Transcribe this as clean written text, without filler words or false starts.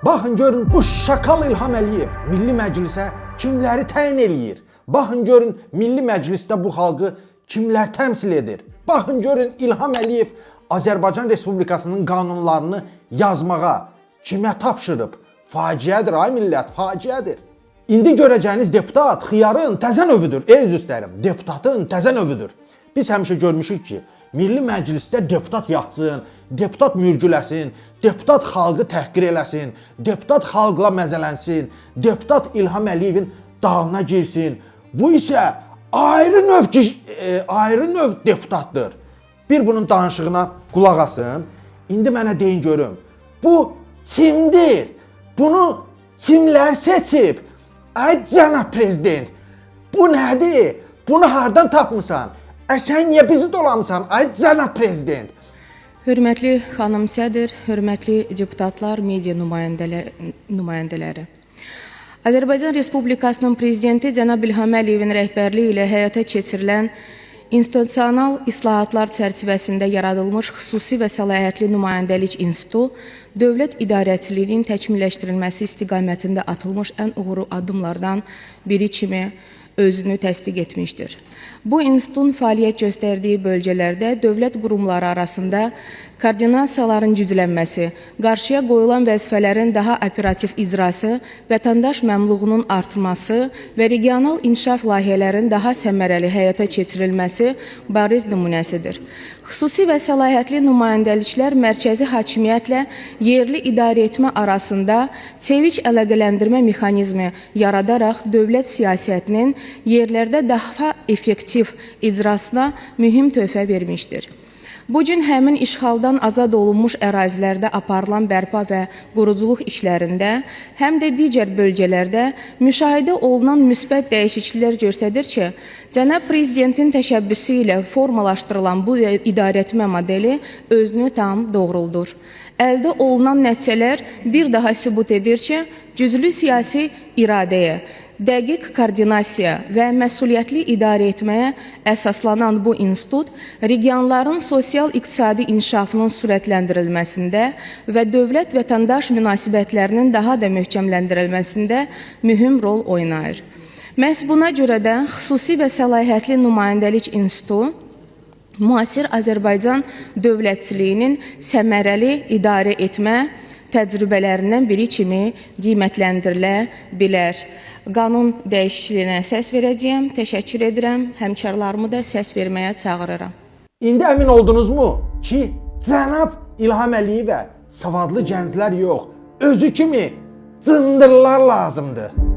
Baxın görün bu şakal İlham Əliyev Milli Məclisə kimləri təyin eləyir? Baxın görün Milli Məclisdə bu xalqı kimlər təmsil edir? Baxın görün İlham Əliyev Azərbaycan Respublikasının qanunlarını yazmağa kimə tapşırıb? Faciədir ay millət, faciədir. İndi görəcəyiniz deputat xiyarın təzə növüdür, ey üzvlərim, deputatın təzə növüdür. Biz həmişə görmüşük ki, Milli Məclisdə deputat yatsın, deputat mürgüləsin, deputat xalqı təhqir eləsin, deputat xalqla məzələnsin, deputat İlham Əliyevin dalına girsin. Bu isə ayrı növ deputatdır. Bir bunun danışığına qulaq asın. İndi mənə deyin görüm. Bu kimdir? Bunu kimlər seçib? Ay cənab prezident, bu nədir? Bunu hardan tapmısan? Sən niyə bizi dolamısan? Ay cənab prezident. Hörmətli xanım sədr, hörmətli deputatlar, media nümayəndələri. Azərbaycan Respublikasının prezidenti cənab İlham Əliyevin rəhbərliyi ilə həyata keçirilən institusional islahatlar çərçivəsində yaradılmış xüsusi və səlahiyyətli nümayəndəlik institutu dövlət idarəçiliyinin təkmilləşdirilməsi istiqamətində atılmış ən uğurlu addımlardan biri kimi özünü təsdiq etmişdir. Bu institutun fəaliyyət göstərdiyi bölgələrdə dövlət qurumları arasında koordinasiyaların güclənməsi, qarşıya qoyulan vəzifələrin daha operativ icrası, vətəndaş məmnunluğunun artırması və regional inkişaf layihələrin daha səmərəli həyata keçirilməsi bariz nümunəsidir. Xüsusi və səlahiyyətli nümayəndəliklər mərkəzi hakimiyyətlə yerli idarəetmə arasında çevik əlaqələndirmə mexanizmi yaradaraq dövlət siyasətinin yerlərdə daha effektiv icrasına mühüm töhfə vermişdir. Bugün həmin işğaldan azad olunmuş ərazilərdə aparılan bərpa və quruculuq işlərində, həm də digər bölgələrdə müşahidə olunan müsbət dəyişikliklər göstərir ki, cənab prezidentin təşəbbüsü ilə formalaşdırılan bu idarəetmə modeli özünü tam doğruldur. Əldə olunan nəticələr bir daha sübut edir ki, güclü siyasi iradəyə, dəqiq koordinasiya və məsuliyyətli idarə etməyə əsaslanan bu institut regionların sosial-iqtisadi inkişafının sürətləndirilməsində və dövlət-vətəndaş münasibətlərinin daha da möhkəmləndirilməsində mühüm rol oynayır. Məhz buna görə də xüsusi və səlahiyyətli nümayəndəlik institutu müasir Azərbaycan dövlətçiliyinin səmərəli idarə etmə təcrübələrindən biri kimi qiymətləndirilə bilər. Qanun dəyişikliyinə səs verəcəyəm. Təşəkkür edirəm. Həmkarlarımı da səs verməyə çağırıram. İndi əmin oldunuzmu ki, cənab İlham Əliyevə savadlı gənclər yox, özü kimi cındırlar lazımdır.